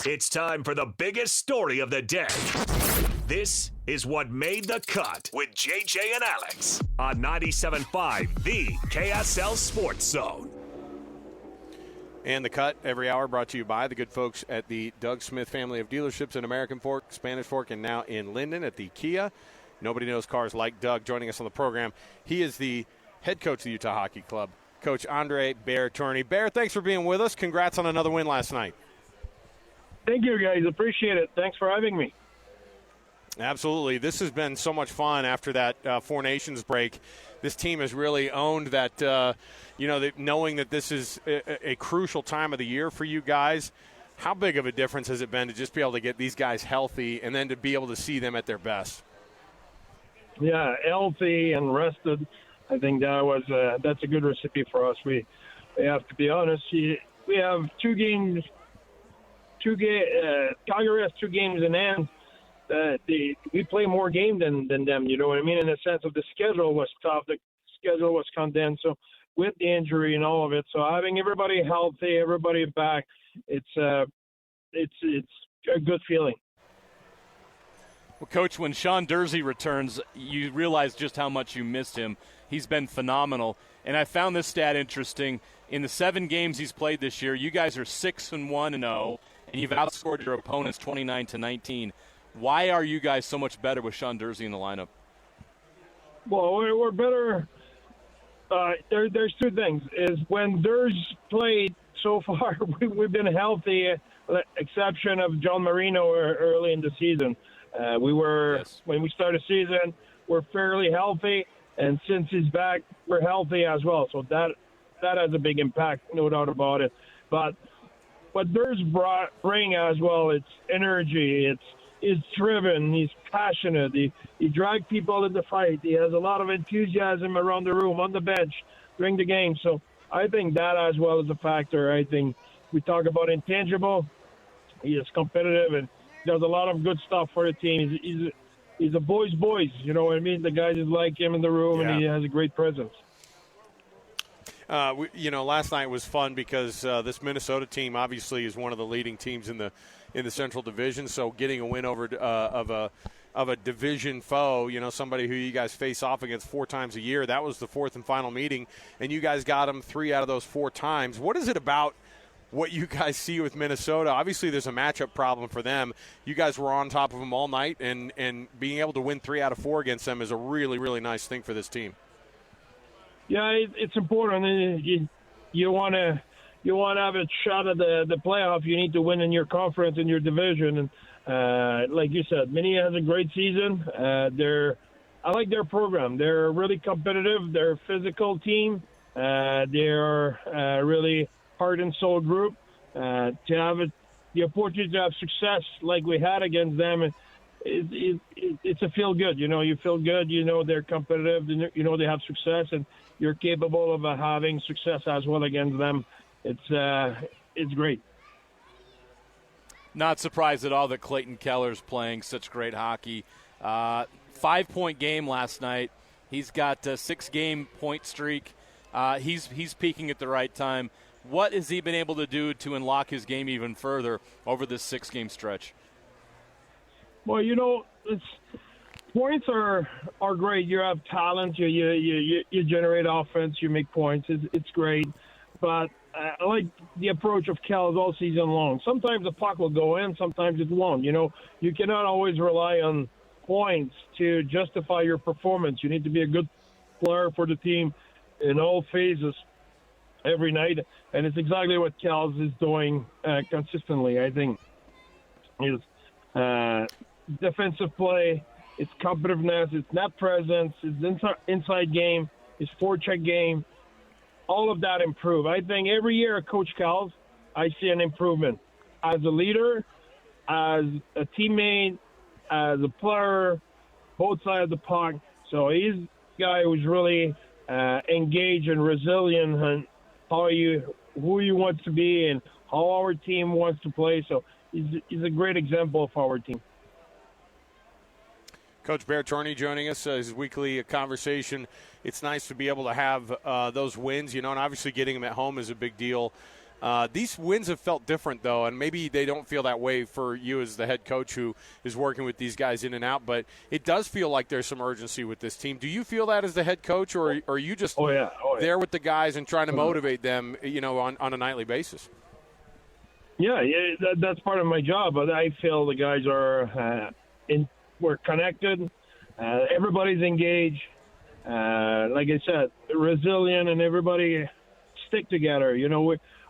It's time for the biggest story of the day. This is What Made the Cut with JJ and Alex on 97.5, the KSL Sports Zone. And The Cut every hour brought to you by the good folks at the Doug Smith family of dealerships in American Fork, Spanish Fork, and now in Linden at the Kia. Nobody knows cars like Doug. Joining us on the program, he is the head coach of the Utah Hockey Club, Coach André "Bear" Tourigny. Bear, thanks for being with us. Congrats on another win last night. Thank you, guys. Appreciate it. Thanks for having me. Absolutely. This has been so much fun after that Four Nations break. This team has really owned that, knowing that this is a crucial time of the year for you guys. How big of a difference has it been to just be able to get these guys healthy and then to be able to see them at their best? Yeah, healthy and rested. I think that's a good recipe for us. We have to be honest. We have two games. Calgary has 2 games in hand. We play more game than them. You know what I mean? In the sense of the schedule was tough. The schedule was condensed. So with the injury and all of it, so having everybody healthy, everybody back, it's a good feeling. Well, Coach, when Sean Durzi returns, you realize just how much you missed him. He's been phenomenal. And I found this stat interesting. In the 7 games he's played this year, you guys are 6-1-0, and you've outscored your opponents 29-19. Why are you guys so much better with Sean Durzi in the lineup? Well, we're better. There's 2 things. Is when Durz played so far, we've been healthy, exception of John Marino early in the season. When we started the season, we're fairly healthy, and since he's back, we're healthy as well. So that has a big impact, no doubt about it. But what Durz bring as well, it's energy, he's driven, he's passionate, he drags people in the fight, he has a lot of enthusiasm around the room, on the bench, during the game. So I think that as well is a factor. I think we talk about intangible, he is competitive and does a lot of good stuff for the team. He's a boy's, you know what I mean? The guys just like him in the room, and he has a great presence. Last night was fun because this Minnesota team obviously is one of the leading teams in the Central Division. So getting a win over of a division foe, somebody who you guys face off against 4 times a year, that was the 4th and final meeting, and you guys got them 3 out of those 4 times. What is it about what you guys see with Minnesota? Obviously, there's a matchup problem for them. You guys were on top of them all night, and being able to win 3 out of 4 against them is a really, really nice thing for this team. Yeah, it's important. You want to have a shot at the playoff. You need to win in your conference, in your division. And like you said, Minnie has a great season. I like their program. They're really competitive. They're a physical team. They're really heart and soul group. To have the opportunity to have success like we had against them, it's a feel good. You feel good. They're competitive. They have success, and you're capable of having success as well against them. It's great. Not surprised at all that Clayton Keller's playing such great hockey. 5-point game last night. He's got a 6-game point streak. He's peaking at the right time. What has he been able to do to unlock his game even further over this 6-game stretch? Well, points are great. You have talent. You generate offense. You make points. It's great. But I like the approach of Kells all season long. Sometimes the puck will go in. Sometimes it won't. You cannot always rely on points to justify your performance. You need to be a good player for the team in all phases every night. And it's exactly what Kells is doing consistently, I think. Is defensive play, it's competitiveness, it's net presence, it's inside game, it's forecheck game. All of that improve. I think every year at Coach Kells, I see an improvement. As a leader, as a teammate, as a player, both sides of the puck. So he's a guy who's really engaged and resilient and who you want to be and how our team wants to play. So he's a great example of our team. Coach Bear Tourigny joining us, his weekly conversation. It's nice to be able to have those wins, and obviously getting them at home is a big deal. These wins have felt different, though, and maybe they don't feel that way for you as the head coach who is working with these guys in and out, but it does feel like there's some urgency with this team. Do you feel that as the head coach, or are you just there with the guys and trying to motivate them, on a nightly basis? Yeah, that's part of my job, but I feel the guys are we're connected. Everybody's engaged. Like I said, resilient, and everybody stick together.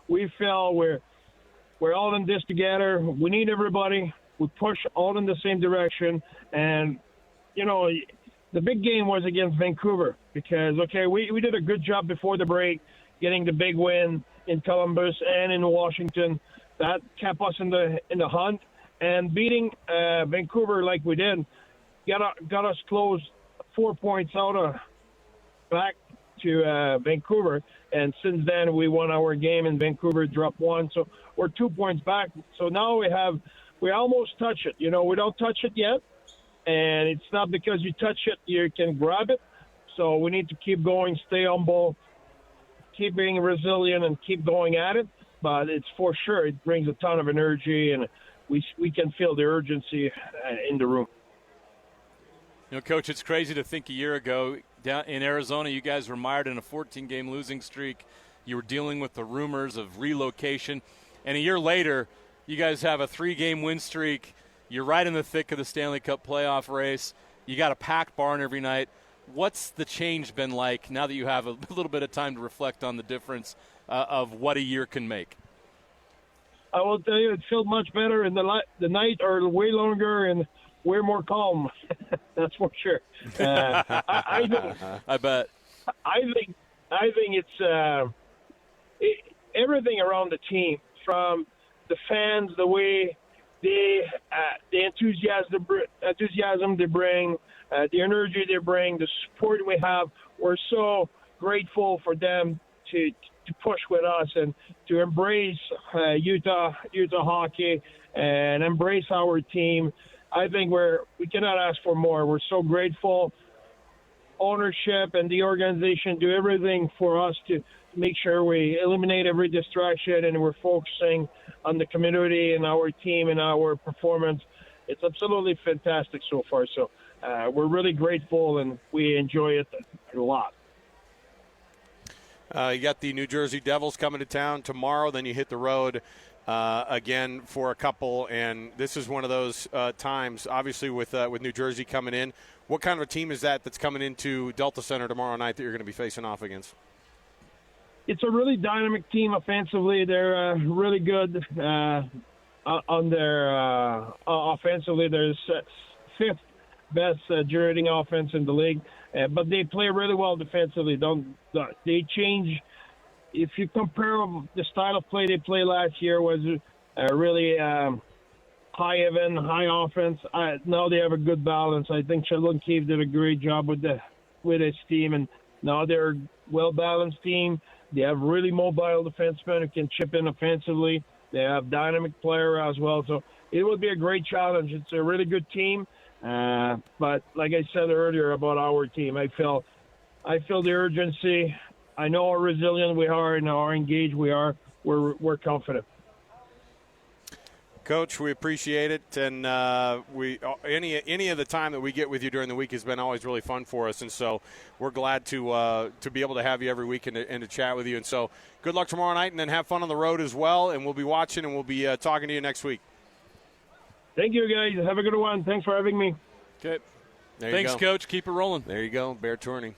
We feel we're all in this together. We need everybody. We push all in the same direction. And, the big game was against Vancouver because, we did a good job before the break getting the big win in Columbus and in Washington. That kept us in the hunt. And beating Vancouver like we did got us close 4 points back to Vancouver, and since then we won our game in Vancouver, dropped one, so we're 2 points back. So now we almost touch it. We don't touch it yet, and it's not because you touch it you can grab it. So we need to keep going, stay humble, keep being resilient, and keep going at it. But it's for sure it brings a ton of energy, and we can feel the urgency in the room. Coach, it's crazy to think a year ago down in Arizona, you guys were mired in a 14-game losing streak. You were dealing with the rumors of relocation. And a year later, you guys have a 3-game win streak. You're right in the thick of the Stanley Cup playoff race. You got a packed barn every night. What's the change been like now that you have a little bit of time to reflect on the difference of what a year can make? I will tell you, it felt much better, and the night are way longer and way more calm. That's for sure. I bet. I think it's everything around the team, from the fans, the way the enthusiasm they bring, the energy they bring, the support we have. We're so grateful for them to push with us and to embrace Utah hockey and embrace our team. I think we cannot ask for more. We're so grateful. Ownership and the organization do everything for us to make sure we eliminate every distraction, and we're focusing on the community and our team and our performance. It's absolutely fantastic so far. So we're really grateful, and we enjoy it a lot. You got the New Jersey Devils coming to town tomorrow. Then you hit the road again for a couple, and this is one of those times, obviously, with New Jersey coming in. What kind of a team is that's coming into Delta Center tomorrow night that you're going to be facing off against? It's a really dynamic team offensively. They're really good on their offensively. They're fifth best generating offense in the league, but they play really well defensively. They change. If you compare the style of play they played last year was really high offense. Now they have a good balance. I think Sheldon Keefe did a great job with his team, and now they're a well-balanced team. They have really mobile defensemen who can chip in offensively. They have dynamic player as well. So it will be a great challenge. It's a really good team. But like I said earlier about our team, I feel the urgency. I know how resilient we are and how engaged we are. We're confident. Coach, we appreciate it, and any of the time that we get with you during the week has been always really fun for us, and so we're glad to be able to have you every week and to chat with you. And so good luck tomorrow night, and then have fun on the road as well, and we'll be watching, and we'll be talking to you next week. Thank you, guys. Have a good one. Thanks for having me. Okay. Thanks, Coach. Keep it rolling. There you go, Bear Tourigny.